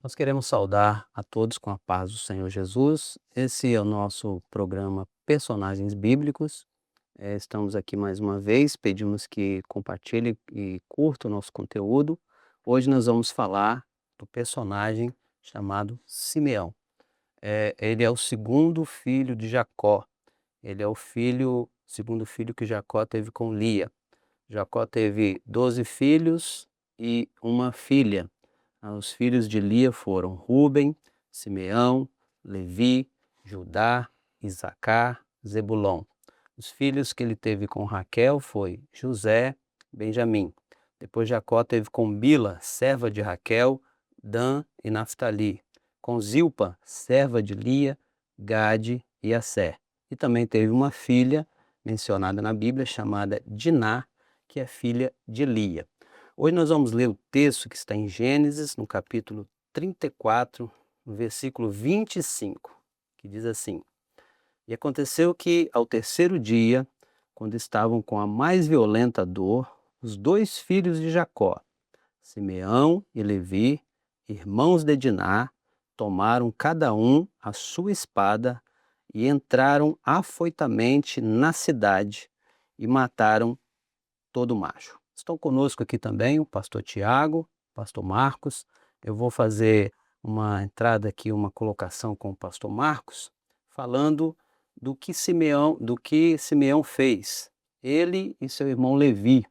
Nós queremos saudar a todos com a paz do Senhor Jesus. Esse é o nosso programa Personagens Bíblicos. Estamos aqui mais uma vez, pedimos que compartilhe e curta o nosso conteúdo. Hoje nós vamos falar do personagem chamado Simeão. Ele é o segundo filho de Jacó. Ele é segundo filho que Jacó teve com Lia. Jacó teve 12 filhos e uma filha. Os filhos de Lia foram Ruben, Simeão, Levi, Judá, Isacar, Zebulon. Os filhos que ele teve com Raquel foi José, Benjamim. Depois Jacó teve com Bila, serva de Raquel, Dan e Naftali. Com Zilpa, serva de Lia, Gade e Asser. E também teve uma filha mencionada na Bíblia chamada Diná, que é filha de Lia. Hoje nós vamos ler o texto que está em Gênesis, no capítulo 34, no versículo 25, que diz assim: E aconteceu que, ao terceiro dia, quando estavam com a mais violenta dor, os dois filhos de Jacó, Simeão e Levi, irmãos de Diná, tomaram cada um a sua espada e entraram afoitamente na cidade e mataram todo macho. Estão conosco aqui também o pastor Tiago, o pastor Marcos. Eu vou fazer uma entrada aqui, uma colocação com o pastor Marcos, falando do que Simeão fez. Ele e seu irmão Levi.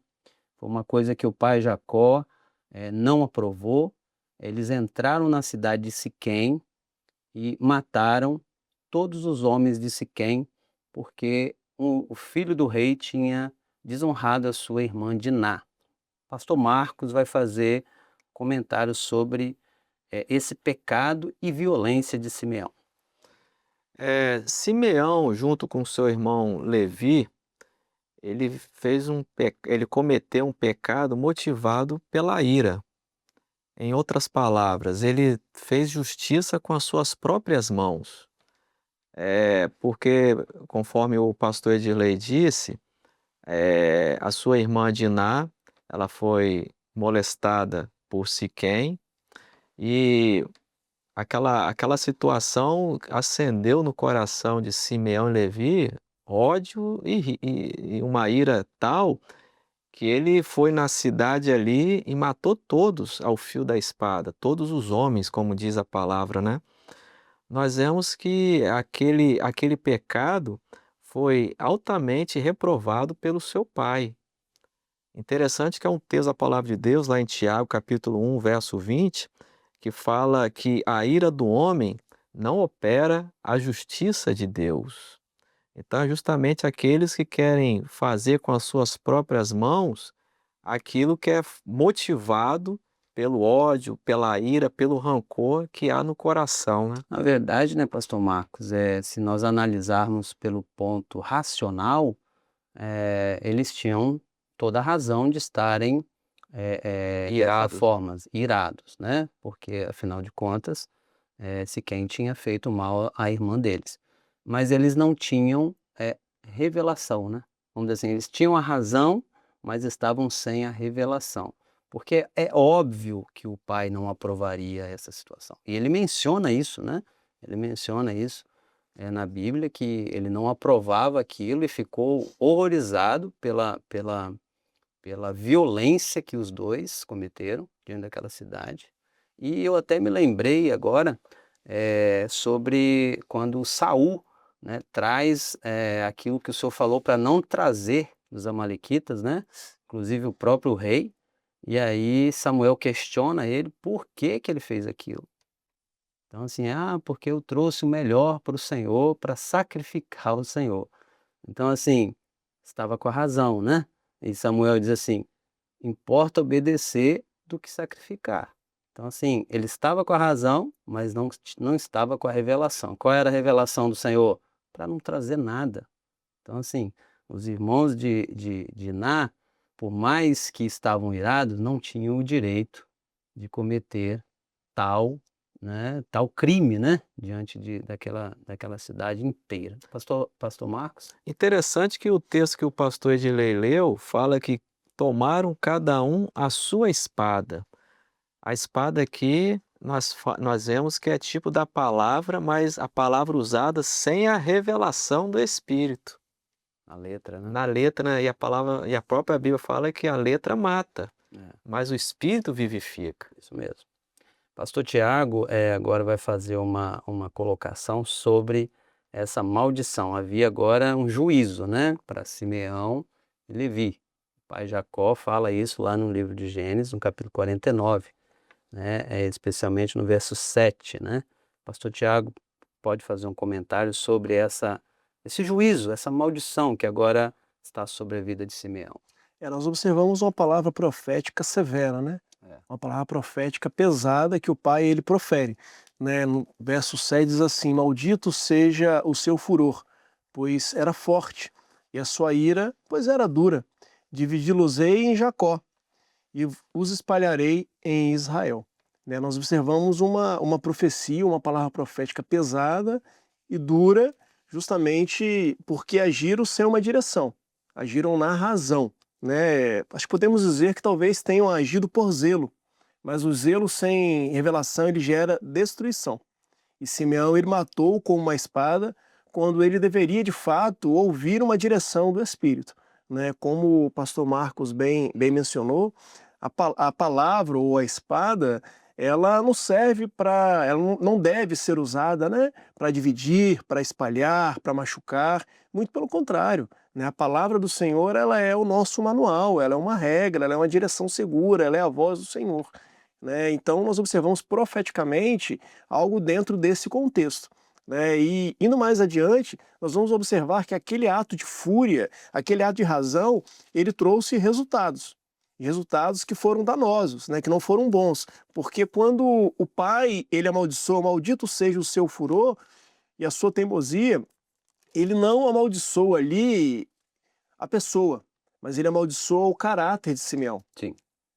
Foi uma coisa que o pai Jacó não aprovou. Eles entraram na cidade de Siquém e mataram todos os homens de Siquém, porque o filho do rei tinha desonrado a sua irmã Diná. Pastor Marcos vai fazer comentários sobre esse pecado e violência de Simeão. Simeão, junto com seu irmão Levi, ele cometeu um pecado motivado pela ira. Em outras palavras, ele fez justiça com as suas próprias mãos. Porque, conforme o pastor Edilei disse, a sua irmã Diná, ela foi molestada por Siquém e aquela situação acendeu no coração de Simeão e Levi ódio e uma ira tal que ele foi na cidade ali e matou todos ao fio da espada, todos os homens, como diz a palavra, né? Nós vemos que aquele pecado foi altamente reprovado pelo seu pai. Interessante que é um texto da palavra de Deus, lá em Tiago, capítulo 1, verso 20, que fala que a ira do homem não opera a justiça de Deus. Então, é justamente aqueles que querem fazer com as suas próprias mãos aquilo que é motivado pelo ódio, pela ira, pelo rancor que há no coração, né? Na verdade, né, pastor Marcos, se nós analisarmos pelo ponto racional, eles tinham toda a razão de estarem dessa Irados, né? forma, irados, né? Porque, afinal de contas, se quem tinha feito mal à irmã deles. Mas eles não tinham revelação, né? Vamos dizer assim, eles tinham a razão, mas estavam sem a revelação. Porque é óbvio que o pai não aprovaria essa situação. E ele menciona isso, né? Ele menciona isso na Bíblia, que ele não aprovava aquilo e ficou horrorizado pela violência que os dois cometeram diante daquela cidade. E eu até me lembrei agora sobre quando Saul, né, traz aquilo que o senhor falou para não trazer os amalequitas, né? Inclusive o próprio rei. E aí Samuel questiona ele por que que ele fez aquilo. Então assim, porque eu trouxe o melhor para o Senhor, para sacrificar o Senhor. Então assim, estava com a razão, né? E Samuel diz assim: importa obedecer do que sacrificar. Então, assim, ele estava com a razão, mas não estava com a revelação. Qual era a revelação do Senhor? Para não trazer nada. Então, assim, os irmãos de Iná, por mais que estavam irados, não tinham o direito de cometer tal, tal crime, né, diante daquela cidade inteira. Pastor Marcos? Interessante que o texto que o pastor Edilei leu fala que tomaram cada um a sua espada. A espada aqui nós vemos que é tipo da palavra, mas a palavra usada sem a revelação do Espírito. A letra, né? Na letra, né, e a própria Bíblia fala que a letra mata, É, mas o Espírito vivifica. isso mesmo. Pastor Tiago, agora vai fazer uma colocação sobre essa maldição. Havia agora um juízo, né, para Simeão e Levi. O pai Jacó fala isso lá no livro de Gênesis, no capítulo 49, né, especialmente no verso 7, né? Pastor Tiago pode fazer um comentário sobre esse juízo, essa maldição que agora está sobre a vida de Simeão. Nós observamos uma palavra profética severa, né? É. Uma palavra profética pesada que o pai ele profere, né? No verso 7 diz assim: maldito seja o seu furor, pois era forte, e a sua ira, pois era dura. Dividi-los-ei em Jacó, e os espalharei em Israel. Né? Nós observamos uma profecia, uma palavra profética pesada e dura, justamente porque agiram sem uma direção, agiram na razão. Né? Acho que podemos dizer que talvez tenham agido por zelo, mas o zelo sem revelação ele gera destruição. E Simeão ele matou com uma espada quando ele deveria de fato ouvir uma direção do Espírito. Né? Como o pastor Marcos bem mencionou, a palavra ou a espada ela não serve para, ela não deve ser usada, né, para dividir, para espalhar, para machucar, muito pelo contrário. Né? A palavra do Senhor ela é o nosso manual, ela é uma regra, ela é uma direção segura, ela é a voz do Senhor. Né? Então nós observamos profeticamente algo dentro desse contexto. Né? E indo mais adiante, nós vamos observar que aquele ato de fúria, aquele ato de razão, ele trouxe resultados. Resultados que foram danosos, né? Que não foram bons. Porque quando o pai ele amaldiçoa, maldito seja o seu furor e a sua teimosia, ele não amaldiçoa ali a pessoa, mas ele amaldiçoa o caráter de Simeão. Sim.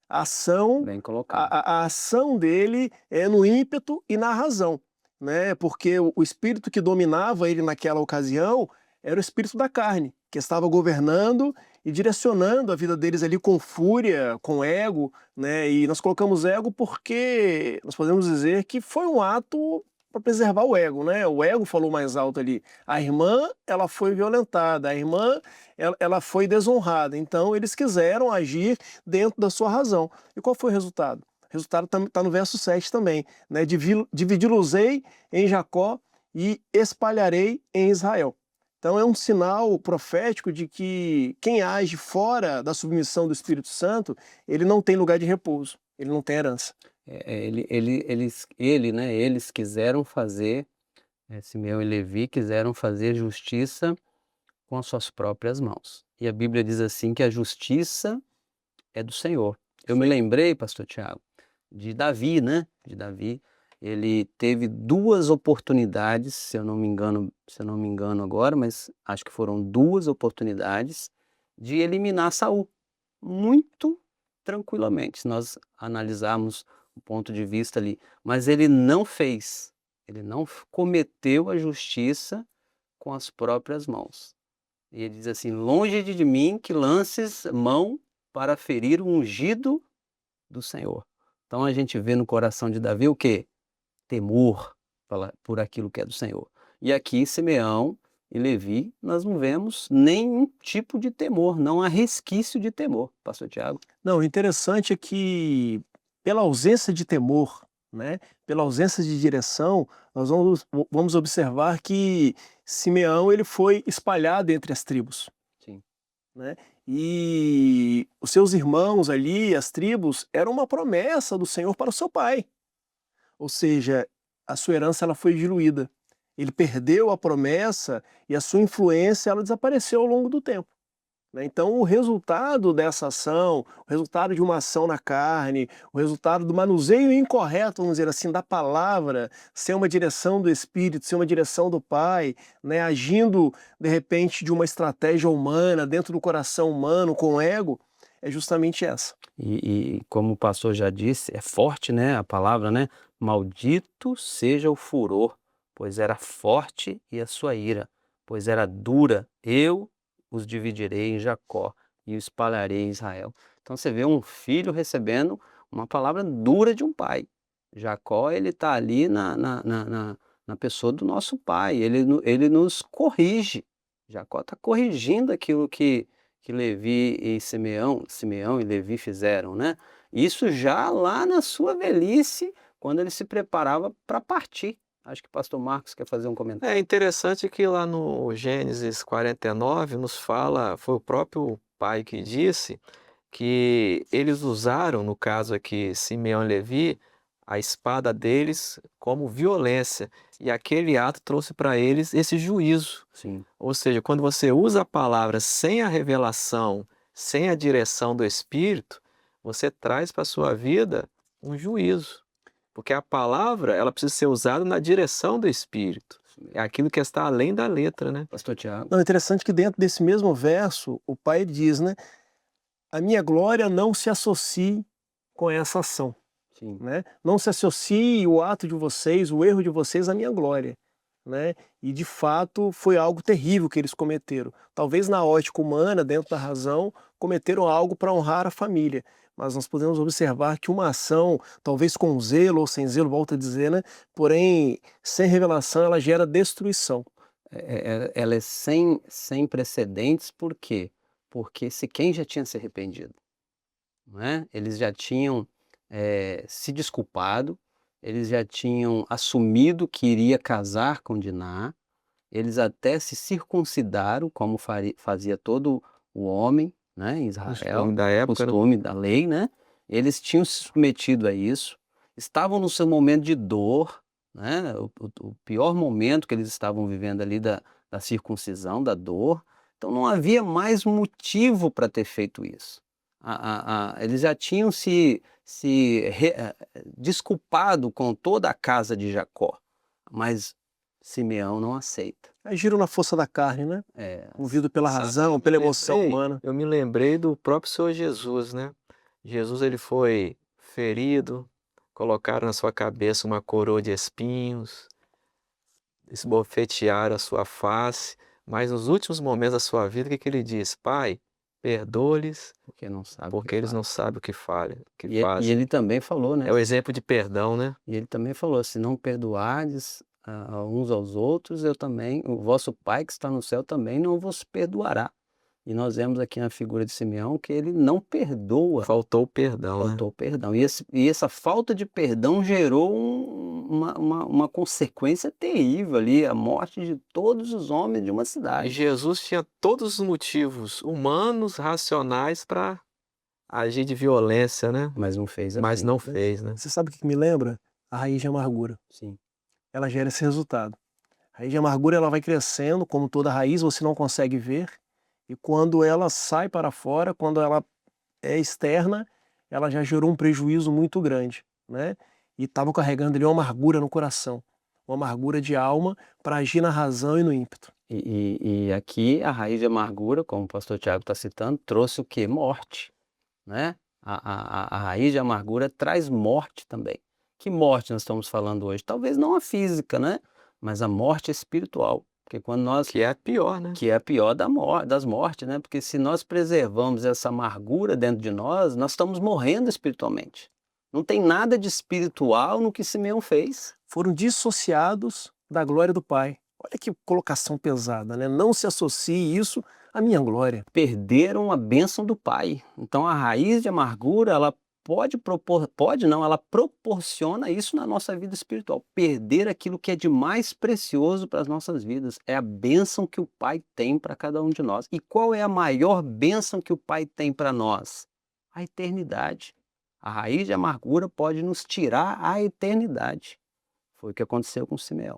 A ação, Bem colocado. a ação dele é no ímpeto e na razão, né? Porque o espírito que dominava ele naquela ocasião era o espírito da carne, que estava governando e direcionando a vida deles ali com fúria, com ego, né? E nós colocamos ego porque nós podemos dizer que foi um ato para preservar o ego, né? O ego falou mais alto ali. A irmã, ela foi violentada, a irmã, ela foi desonrada. Então eles quiseram agir dentro da sua razão. E qual foi o resultado? O resultado está no verso 7 também, né? Dividi-los-ei em Jacó e espalharei em Israel. Então é um sinal profético de que quem age fora da submissão do Espírito Santo, ele não tem lugar de repouso, ele não tem herança. Eles quiseram fazer, Simeão e Levi quiseram fazer justiça com as suas próprias mãos. E a Bíblia diz assim que a justiça é do Senhor. Eu me lembrei, pastor Tiago, de Davi, né? De Davi. Ele teve duas oportunidades, se eu não me engano agora, mas acho que foram duas oportunidades de eliminar Saul, muito tranquilamente, se nós analisarmos o ponto de vista ali. Mas ele não fez, ele não cometeu a justiça com as próprias mãos. E ele diz assim: longe de mim que lances mão para ferir o ungido do Senhor. Então a gente vê no coração de Davi o quê? Temor por aquilo que é do Senhor. E aqui Simeão e Levi, nós não vemos nenhum tipo de temor, não há resquício de temor, pastor Tiago. Não, o interessante é que pela ausência de temor, né, pela ausência de direção, nós vamos observar que Simeão ele foi espalhado entre as tribos. Sim. Né? E os seus irmãos ali, as tribos, eram uma promessa do Senhor para o seu pai. Ou seja, a sua herança ela foi diluída. Ele perdeu a promessa e a sua influência ela desapareceu ao longo do tempo. Né? Então, o resultado dessa ação, o resultado de uma ação na carne, o resultado do manuseio incorreto, vamos dizer assim, da palavra, sem uma direção do Espírito, sem uma direção do Pai, né? Agindo, de repente, de uma estratégia humana, dentro do coração humano, com ego, é justamente essa. E como o pastor já disse, é forte, né, a palavra, né? Maldito seja o furor, pois era forte, e a sua ira, pois era dura. Eu os dividirei em Jacó e os espalharei em Israel. Então você vê um filho recebendo uma palavra dura de um pai. Jacó, ele está ali na pessoa do nosso pai, ele nos corrige. Jacó está corrigindo aquilo que Levi e Simeão e Levi fizeram, né? Isso já lá na sua velhice, quando ele se preparava para partir. Acho que o pastor Marcos quer fazer um comentário. É interessante que lá no Gênesis 49 nos fala, foi o próprio pai que disse, que eles usaram, no caso aqui, Simeão e Levi, a espada deles como violência. E aquele ato trouxe para eles esse juízo. Sim, Ou seja, quando você usa a palavra sem a revelação, sem a direção do Espírito, você traz para a sua vida um juízo. Porque a palavra, ela precisa ser usada na direção do Espírito. isso mesmo. É aquilo que está além da letra, né? Pastor Tiago. Não, é interessante que dentro desse mesmo verso, o pai diz, né? A minha glória não se associe com essa ação, Sim, né? Não se associe o ato de vocês, o erro de vocês à minha glória, né? E de fato foi algo terrível que eles cometeram. Talvez na ótica humana, dentro da razão, cometeram algo para honrar a família. Mas nós podemos observar que uma ação, talvez com zelo ou sem zelo, volto a dizer, né? Porém, sem revelação, ela gera destruição. ela é sem precedentes, por quê? Porque quem já tinha se arrependido, não é? Eles já tinham se desculpado, eles já tinham assumido que iria casar com Diná, eles até se circuncidaram, como fazia todo o homem, né, em Israel, Costume da época, né? costume da lei, né? Eles tinham se submetido a isso, estavam no seu momento de dor, né? O pior momento que eles estavam vivendo ali da circuncisão, da dor. Então não havia mais motivo para ter feito isso. Eles já tinham desculpado com toda a casa de Jacó, mas Simeão não aceita. Aí giram na força da carne, né? É, Movido pela Sabe, razão, pela emoção humana. eu me lembrei do próprio Senhor Jesus, né? Jesus, ele foi ferido, colocaram na sua cabeça uma coroa de espinhos, esbofetearam a sua face, mas nos últimos momentos da sua vida, o que que ele diz? Pai, perdoa-lhes, porque não sabe o porque que eles faz. não sabem o que E fazem. ele também falou, né? É o exemplo de perdão, né? E ele também falou: se não perdoardes uns aos outros, eu também, o vosso Pai que está no céu também não vos perdoará. E nós vemos aqui na figura de Simeão que ele não perdoa, Faltou o perdão, né? faltou perdão. E essa falta de perdão gerou uma consequência terrível ali, a morte de todos os homens de uma E cidade. Jesus tinha todos os motivos humanos, racionais para agir de violência, né? Mas não fez Mas assim. não fez, né? Você sabe o que me lembra? A raiz de amargura. Sim, Ela gera esse resultado. A raiz de amargura ela vai crescendo, como toda raiz, você não consegue ver. E quando ela sai para fora, quando ela é externa, ela já gerou um prejuízo muito grande, né? E estavam carregando ali uma amargura no coração, uma amargura de alma para agir na razão e no ímpeto. e aqui a raiz de amargura, como o pastor Tiago está citando, trouxe o quê? Morte, né? A raiz de amargura traz morte também. Que morte nós estamos falando hoje? Talvez não a física, né? Mas a morte espiritual. Porque quando nós Que é a pior, né? que é a pior das mortes, né? Porque se nós preservamos essa amargura dentro de nós, nós estamos morrendo espiritualmente. Não tem nada de espiritual no que Simeão fez. Foram dissociados da glória do Pai. Olha que colocação pesada, né? Não se associe isso à minha glória. Perderam a bênção do Pai. Então a raiz de amargura, ela ela proporciona isso na nossa vida espiritual. Perder aquilo que é de mais precioso para as nossas vidas. É a bênção que o Pai tem para cada um de nós. E qual é a maior bênção que o Pai tem para nós? A eternidade. A raiz de amargura pode nos tirar a eternidade. Foi o que aconteceu com Simeão.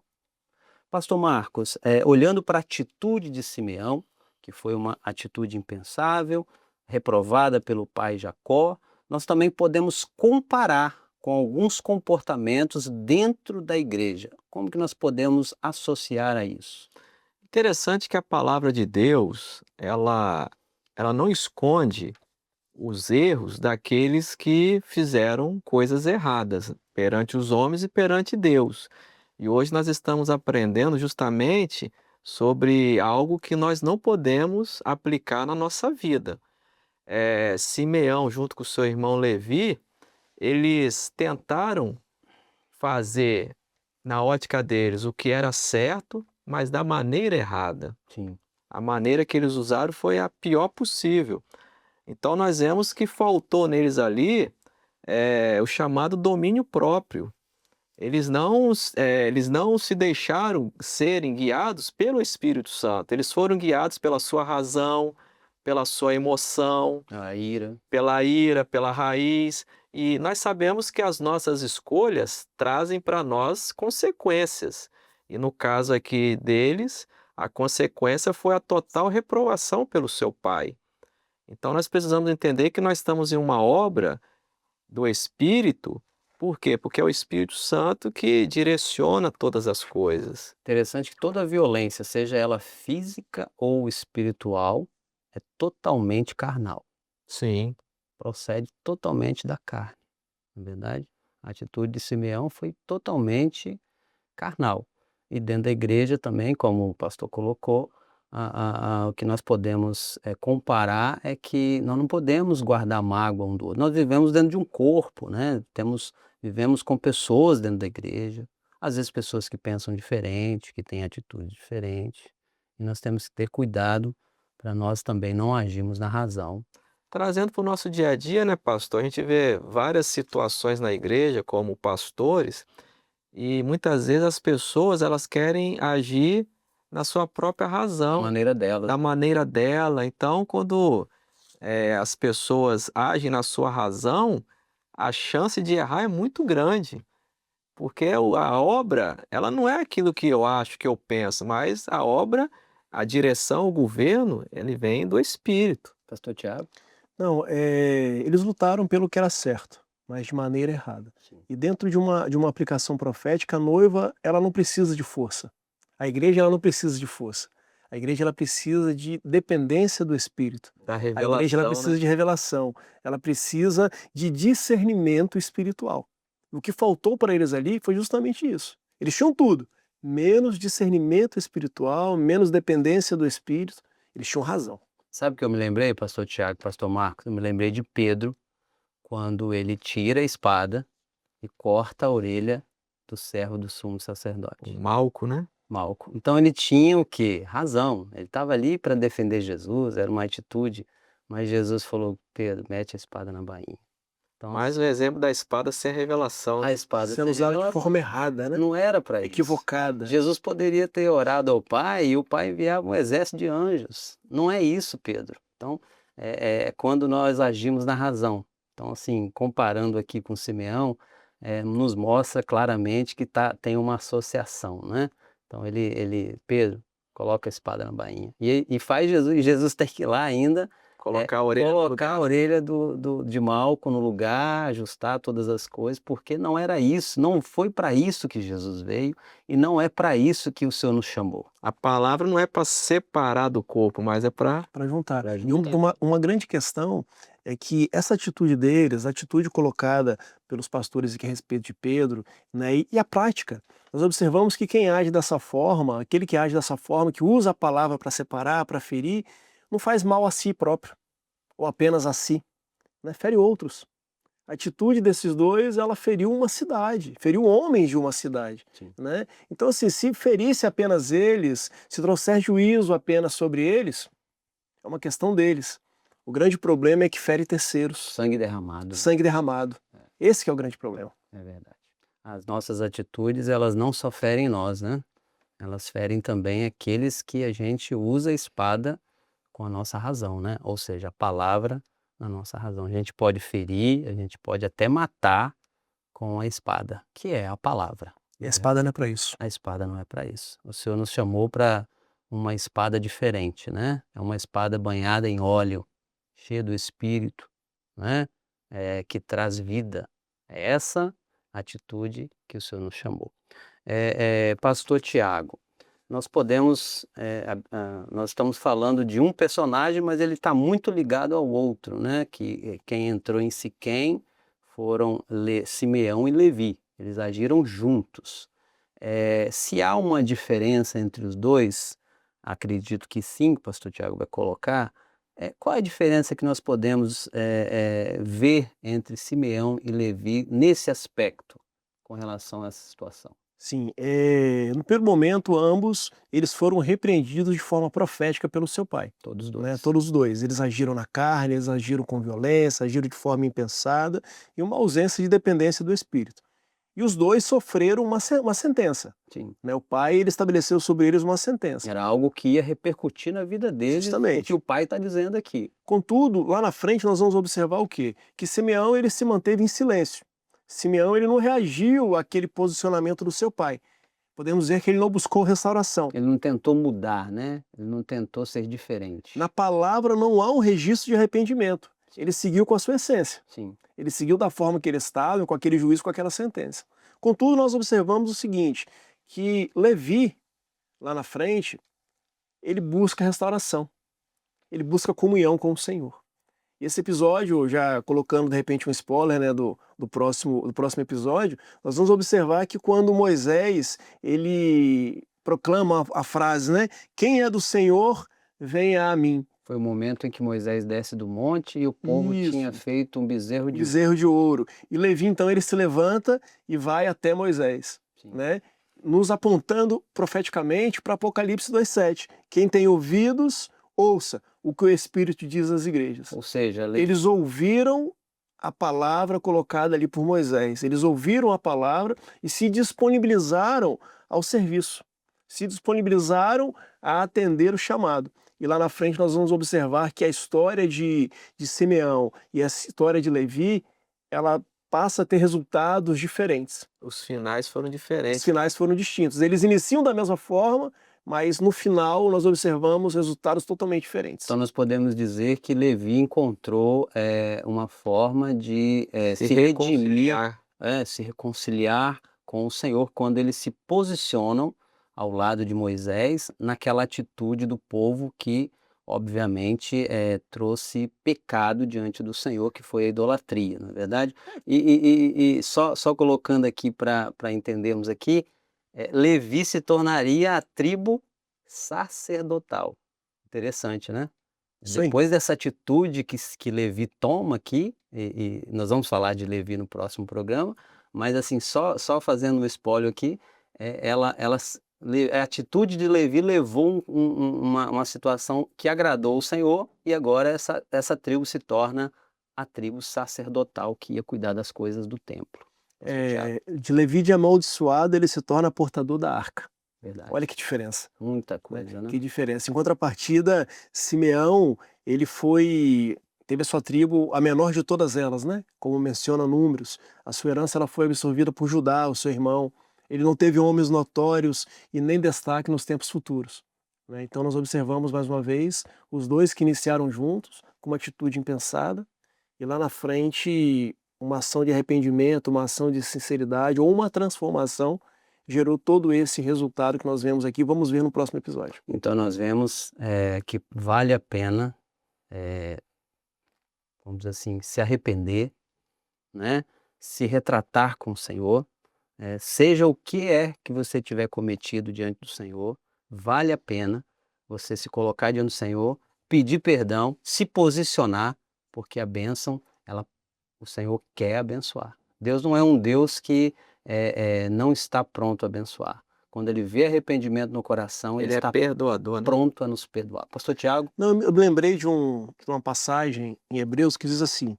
Pastor Marcos, olhando para a atitude de Simeão, que foi uma atitude impensável, reprovada pelo pai Jacó, nós também podemos comparar com alguns comportamentos dentro da igreja. Como que nós podemos associar a isso? Interessante que a palavra de Deus, ela não esconde os erros daqueles que fizeram coisas erradas perante os homens e perante Deus. E hoje nós estamos aprendendo justamente sobre algo que nós não podemos aplicar na nossa vida. Simeão, junto com seu irmão Levi, eles tentaram fazer, na ótica deles, o que era certo, mas da maneira errada. Sim. A maneira que eles usaram foi a pior possível. Então nós vemos que faltou neles ali o chamado domínio próprio. Eles não se deixaram serem guiados pelo Espírito Santo. Eles foram guiados pela sua razão, pela sua emoção, A ira. pela ira, pela raiz. E nós sabemos que as nossas escolhas trazem para nós consequências. E no caso aqui deles, a consequência foi a total reprovação pelo seu pai. Então nós precisamos entender que nós estamos em uma obra do Espírito. Por quê? Porque é o Espírito Santo que direciona todas as coisas. Interessante que toda violência, seja ela física ou espiritual, é totalmente carnal. Sim. Procede totalmente da carne, não é verdade? A atitude de Simeão foi totalmente carnal. E dentro da igreja também, como o pastor colocou, o que nós podemos comparar é que nós não podemos guardar mágoa um do outro. Nós vivemos dentro de um corpo, né? Vivemos com pessoas dentro da igreja, às vezes pessoas que pensam diferente, que têm atitudes diferentes, e nós temos que ter cuidado para nós também não agirmos na razão. Trazendo para o nosso dia a dia, né, pastor? A gente vê várias situações na igreja, como pastores, e muitas vezes as pessoas elas querem agir na sua própria Da razão, maneira dela. da maneira dela. Então, quando as pessoas agem na sua razão, a chance de errar é muito grande. Porque a obra, ela não é aquilo que eu acho, que eu penso, mas a obra, a direção, o governo, ele vem do Espírito. Pastor Tiago? Não, eles lutaram pelo que era certo, mas de maneira errada. Sim. E dentro de uma aplicação profética, a noiva, ela não precisa de força. A igreja, ela não precisa de força. A igreja, ela precisa de dependência do Espírito. Da A igreja, ela precisa né? de revelação. Ela precisa de discernimento espiritual. O que faltou para eles ali foi justamente isso. Eles tinham tudo, menos discernimento espiritual, menos dependência do Espírito. Eles tinham razão. Sabe o que eu me lembrei, pastor Tiago, pastor Marcos? Eu me lembrei de Pedro, quando ele tira a espada e corta a orelha do servo do sumo O sacerdote, Malco, né? Malco. Então ele tinha o quê? Razão. Ele estava ali para defender Jesus, era uma atitude, mas Jesus falou: Pedro, mete a espada na bainha. Então, Mais um exemplo da espada sem revelação. a espada Sendo usada de ela forma errada, né? não era para isso. Equivocada. Jesus poderia ter orado ao Pai e o Pai enviava um exército de anjos. Não é isso, Pedro. Então, é quando nós agimos na razão. Então, assim, comparando aqui com Simeão, nos mostra claramente que tem uma associação, né? Então, Pedro, coloca a espada na bainha. E faz Jesus, e Jesus tem que ir lá ainda Colocar a orelha no colocar lugar. a orelha de Malco no lugar, ajustar todas as coisas, porque não era isso, não foi para isso que Jesus veio e não é para isso que o Senhor nos chamou. A palavra não é para separar do corpo, mas é para... Para juntar. Pra E juntar. uma grande questão é que essa atitude deles, a atitude colocada pelos pastores aqui a respeito de Pedro, né, e a prática, nós observamos que quem age dessa forma, aquele que age dessa forma, que usa a palavra para separar, para ferir, não faz mal a si próprio, ou apenas a si, né, fere outros. A atitude desses dois, ela feriu uma cidade, feriu homens de uma cidade, Sim. né? Então, assim, se ferisse apenas eles, se trouxer juízo apenas sobre eles, é uma questão deles. O grande problema é que fere terceiros, Sangue derramado. sangue derramado. Esse que é o grande problema. É verdade. As nossas atitudes, elas não só ferem nós, né? Elas ferem também aqueles que a gente usa a espada com a nossa razão, né? Ou seja, a palavra na nossa razão. A gente pode ferir, a gente pode até matar com a espada, que é a palavra. E a espada não é para isso. A espada não é para isso. O Senhor nos chamou para uma espada diferente, né? É uma espada banhada em óleo, cheia do Espírito, né? Que traz vida. É essa atitude que o Senhor nos chamou. Pastor Tiago, nós podemos, nós estamos falando de um personagem, mas ele está muito ligado ao outro, né? Que quem entrou em Siquém foram Simeão e Levi. Eles agiram juntos. Se há uma diferença entre os dois, acredito que sim, que o pastor Tiago vai colocar. Qual é a diferença que nós podemos ver entre Simeão e Levi nesse aspecto? com relação a essa situação? Sim, no primeiro momento ambos, eles foram repreendidos de forma profética pelo seu pai, Todos né, dois. todos os 2. Eles agiram na carne, eles agiram com violência, agiram de forma impensada e uma ausência de dependência do espírito. E os 2 sofreram uma sentença, Sim. né, o pai ele estabeleceu sobre eles uma sentença. Era algo que ia repercutir na vida deles, o Justamente. que o pai está dizendo aqui. Contudo, lá na frente nós vamos observar o quê? Que Simeão ele se manteve em silêncio. Simeão ele não reagiu àquele posicionamento do seu pai. Podemos dizer que ele não buscou restauração. Ele não tentou mudar, né? Ele não tentou ser diferente. Na palavra não há um registro de arrependimento. Ele seguiu com a sua essência. Sim. Ele seguiu da forma que ele estava, com aquele juízo, com aquela sentença. Contudo, nós observamos o seguinte, que Levi, lá na frente, ele busca restauração. Ele busca comunhão com o Senhor. E esse episódio, já colocando de repente um spoiler, né, do próximo episódio, nós vamos observar que quando Moisés ele proclama a frase, né, quem é do Senhor, venha a mim. Foi o momento em que Moisés desce do monte e o povo tinha Isso. feito um bezerro de Bezerro de ouro. E Levi então ele se levanta e vai até Moisés, Sim. né, nos apontando profeticamente para Apocalipse 2:7. Quem tem ouvidos, ouça o que o Espírito diz às igrejas. Ou seja, Eles ouviram a palavra colocada ali por Moisés. Eles ouviram a palavra e se disponibilizaram ao serviço. Se disponibilizaram a atender o chamado. E lá na frente nós vamos observar que a história de Simeão e a história de Levi, ela passa a ter resultados diferentes. Os finais foram Os diferentes. finais foram distintos. Eles iniciam da mesma forma, mas no final nós observamos resultados totalmente diferentes. Então nós podemos dizer que Levi encontrou uma forma de se redimir, se reconciliar com o Senhor quando eles se posicionam ao lado de Moisés naquela atitude do povo que obviamente trouxe pecado diante do Senhor, que foi a idolatria, não é verdade? E só colocando aqui para entendermos aqui, Levi se tornaria a tribo sacerdotal. Interessante, né? Sim. Depois dessa atitude que Levi toma aqui, e nós vamos falar de Levi no próximo programa, mas assim, só fazendo um spoiler aqui, a atitude de Levi levou uma situação que agradou o Senhor, e agora essa tribo se torna a tribo sacerdotal que ia cuidar das coisas do templo. De Levi de amaldiçoado, ele se torna portador da arca. Verdade. Olha que diferença. Muita coisa, né? Que diferença. Em contrapartida, Simeão, ele teve a sua tribo a menor de todas elas, né? Como menciona Números. A sua herança ela foi absorvida por Judá, o seu irmão. Ele não teve homens notórios e nem destaque nos tempos futuros, né? Então nós observamos mais uma vez os 2 que iniciaram juntos, com uma atitude impensada, e lá na frente uma ação de arrependimento, uma ação de sinceridade ou uma transformação gerou todo esse resultado que nós vemos aqui. Vamos ver no próximo episódio. Então nós vemos que vale a pena, vamos dizer assim, se arrepender, né? Se retratar com o Senhor, seja o que que você tiver cometido diante do Senhor, vale a pena você se colocar diante do Senhor, pedir perdão, se posicionar, porque a bênção, o Senhor quer abençoar. Deus não é um Deus que não está pronto a abençoar. Quando Ele vê arrependimento no coração, Ele está perdoador, né? pronto a nos perdoar. Pastor Tiago? Não, eu me lembrei de uma passagem em Hebreus que diz assim: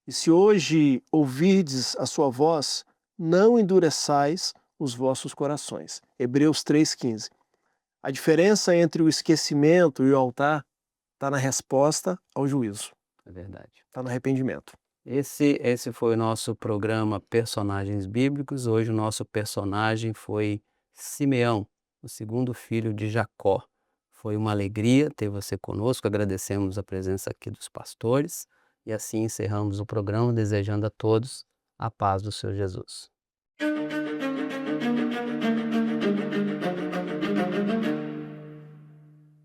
e se hoje ouvirdes a sua voz, não endureçais os vossos corações. Hebreus 3,15. A diferença entre o esquecimento e o altar está na resposta ao juízo. É verdade. Está no arrependimento. Esse foi o nosso programa Personagens Bíblicos. Hoje o nosso personagem foi Simeão, o segundo filho de Jacó. Foi uma alegria ter você conosco, agradecemos a presença aqui dos pastores e assim encerramos o programa desejando a todos a paz do Senhor Jesus.